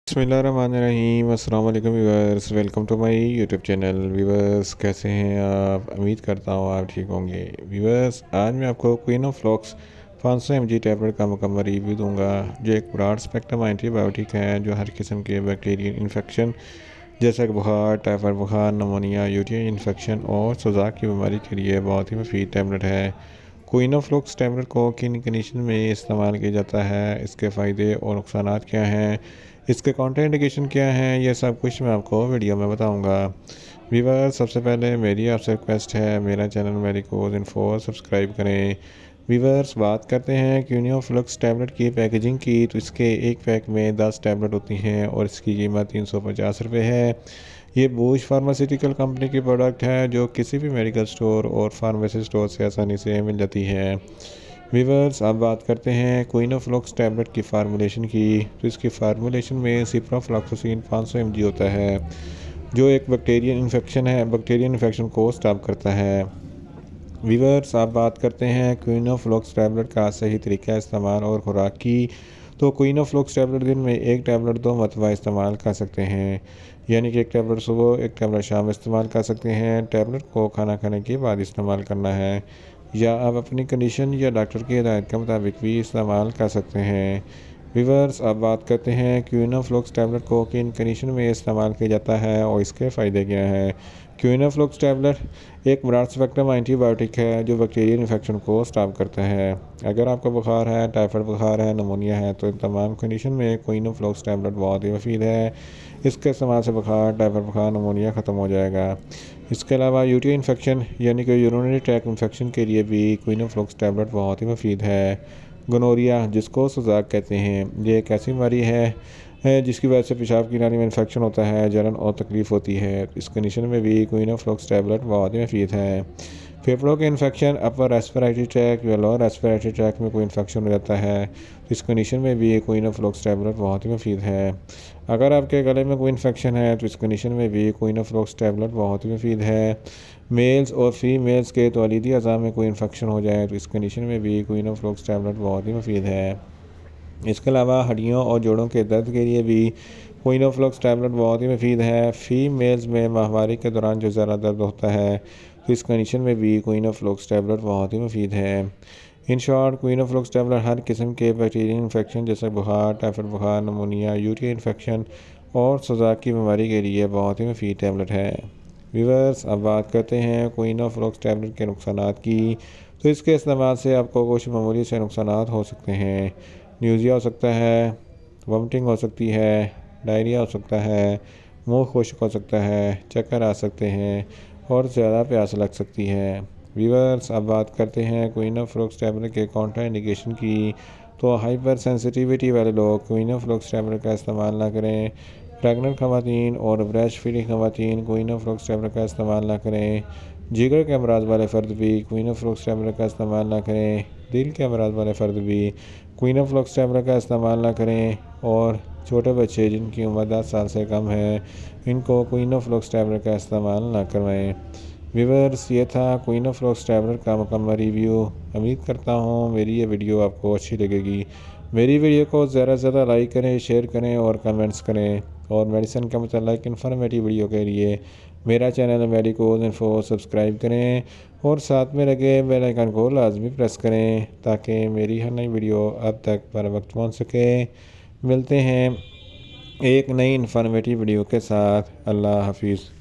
بسم اللہ الرحمن الرحیم۔ السلام علیکم viewers, welcome to my YouTube channel. Viewers کیسے ہیں آپ؟ امید کرتا ہوں آپ ٹھیک ہوں گے۔ ویورس آج میں آپ کو کوئن آف فلاکس 500 mg ٹیبلٹ کا مکمل ریویو دوں گا، جو ایک براڈ اسپیکٹرم اینٹی بایوٹک ہے جو ہر قسم کے بیکٹیریل انفیکشن جیسے کہ بخار، ٹائفائڈ بخار، نمونیا، یوٹین انفیکشن اور سوزاک کی بیماری کے لیے بہت ہی مفید ٹیبلٹ ہے۔ کوئن آف فلاکس ٹیبلٹ کو کن کنڈیشن میں استعمال کیا جاتا ہے، اس کے فائدے اور نقصانات کیا ہیں، اس کے کاؤنٹر انڈیکیشن کیا ہیں، یہ سب کچھ میں آپ کو ویڈیو میں بتاؤں گا۔ ویور سب سے پہلے میری آپ سے ریکویسٹ ہے، میرا چینل میڈیکوز انفو سبسکرائب کریں۔ ویورس بات کرتے ہیں کوئن آف فلاکس ٹیبلٹ کی پیکیجنگ کی، تو اس کے ایک پیک میں 10 ٹیبلٹ ہوتی ہیں اور اس کی قیمت 350 روپے ہے۔ یہ بوش فارماسیوٹیکل کمپنی کی پروڈکٹ ہے جو کسی بھی میڈیکل سٹور اور فارمیسی سٹور سے آسانی سے مل جاتی ہے۔ ویورس اب بات کرتے ہیں کوئن آف فلاکس ٹیبلٹ کی فارمولیشن کی، تو اس کی فارمولیشن میں سپرافلاکسسین 500 mg ہوتا ہے جو ایک بیکٹیرین انفیکشن کو سٹاپ کرتا ہے۔ ویورس آپ بات کرتے ہیں کوئن آف فلاکس ٹیبلٹ کا صحیح طریقہ استعمال اور خوراک کی، تو کوئن آف فلاکس ٹیبلٹ دن میں ایک ٹیبلٹ 2 مرتبہ استعمال کر سکتے ہیں، یعنی کہ ایک ٹیبلٹ صبح ایک ٹیبلٹ شام استعمال کر سکتے ہیں۔ ٹیبلٹ کو کھانا کھانے کے بعد استعمال کرنا ہے، یا آپ اپنی کنڈیشن یا ڈاکٹر کی ہدایت کے مطابق بھی استعمال کر سکتے ہیں۔ ویورس اب بات کرتے ہیں کوئن آف فلاکس ٹیبلٹ کو کن کنڈیشن میں استعمال کیا جاتا ہے اور اس کے فائدے کیا ہیں۔ کوئن آف فلاکس ٹیبلٹ ایک براڈ اسپیکٹرم اینٹی بایوٹک ہے جو بیکٹیریل انفیکشن کو سٹاپ کرتا ہے۔ اگر آپ کو بخار ہے، ٹائفائڈ بخار ہے، نمونیا ہے، تو ان تمام کنڈیشن میں کوئن آف فلاکس ٹیبلٹ بہت ہی مفید ہے۔ اس کے استعمال سے بخار، ٹائفائڈ بخار، نمونیا ختم ہو جائے گا۔ اس کے علاوہ یوٹین انفیکشن یعنی کہ یورینری ٹریکٹ انفیکشن کے لیے بھی کوئن آف فلاکس ٹیبلٹ بہت ہی مفید ہے۔ گنوریا جس کو سوزاک کہتے ہیں، یہ ایک ایسی بیماری ہے جس کی وجہ سے پیشاب کی نالی میں انفیکشن ہوتا ہے، جلن اور تکلیف ہوتی ہے۔ اس کنڈیشن میں بھی کوئن آف فلاکس ٹیبلٹ بہت ہی مفید ہے۔ پھیپھڑوں کے انفیکشن، اپر ریسپیریٹری ٹریکٹ یا لوور ریسپیریٹری ٹریکٹ میں کوئی انفیکشن ہو جاتا ہے، تو اس کنڈیشن میں بھی کوئن آف فلاکس ٹیبلٹ بہت ہی مفید ہے۔ اگر آپ کے گلے میں کوئی انفیکشن ہے تو اس کنڈیشن میں بھی کوئن آف فلاکس ٹیبلٹ بہت ہی مفید ہے۔ میلز اور فیمیلز کے تولیدی اعضاء میں کوئی انفیکشن ہو جائے تو اس کنڈیشن میں بھی کوئن آف فلاکس ٹیبلٹ بہت ہی مفید ہے۔ اس کے علاوہ ہڈیوں اور جوڑوں کے درد کے لیے بھی کوئن آف فلاکس ٹیبلٹ بہت ہی مفید ہے۔ فیمیلز میں ماہواری کے دوران جو زیادہ درد ہوتا ہے تو اس کنڈیشن میں بھی کوئن آف فلاکس ٹیبلٹ بہت ہی مفید ہے۔ ان شارٹ کوئن آف فلاکس ٹیبلٹ ہر قسم کے بیکٹیرین انفیکشن جیسے بخار، ٹائفائڈ بخار، نمونیا، یوٹین انفیکشن اور سوزاک کی بیماری کے لیے بہت ہی مفید ٹیبلٹ ہے۔ ویورس اب بات کرتے ہیں کوئن آف فلاکس ٹیبلٹ کے نقصانات کی، تو اس کے استعمال سے آپ کو کچھ معمولی سے نقصانات ہو سکتے ہیں۔ نیوزیا ہو سکتا ہے، وامٹنگ ہو سکتی ہے، ڈائریا ہو سکتا ہے، منہ خشک ہو سکتا ہے، چکر آ سکتے ہیں اور زیادہ پیاس لگ سکتی ہے۔ ویورس اب بات کرتے ہیں کوئن آف فلاکس ٹیبلٹ کے کاؤنٹر انڈیکیشن کی، تو ہائپر سینسٹیویٹی والے لوگ کوئن آف فلاکس ٹیبلٹ کا استعمال نہ کریں۔ پریگننٹ خواتین اور بریسٹ فیڈنگ خواتین کوئن آف فلاکس ٹیبلٹ کا استعمال نہ کریں۔ جگر کے امراض والے فرد بھی کوئن آف فلاکس ٹیبلٹ کا استعمال نہ کریں۔ دل کے امراض والے فرد بھی کوئن آف فلاکس ٹیبلٹ کا استعمال نہ کریں، اور چھوٹے بچے جن کی عمر 10 سال سے کم ہے ان کو کوئن آف فلاکس ٹیبلٹ کا استعمال نہ کروائیں۔ ویورس یہ تھا کوئن آف فلاکس ٹیبلٹ کا مکمل ریویو۔ امید کرتا ہوں میری یہ ویڈیو آپ کو اچھی لگے گی۔ میری ویڈیو کو زیادہ سے زیادہ لائک کریں، شیئر کریں اور کمنٹس کریں، اور میڈیسن کے متعلق انفارمیٹیو ویڈیو کے لیے میرا چینل میڈیکوز انفو سبسکرائب کریں، اور ساتھ میں لگے بیل آئیکن کو لازمی پریس کریں تاکہ میری ہر نئی ویڈیو اب تک پر وقت پہنچ سکے۔ ملتے ہیں ایک نئی انفارمیٹیو ویڈیو کے ساتھ۔ اللہ حافظ۔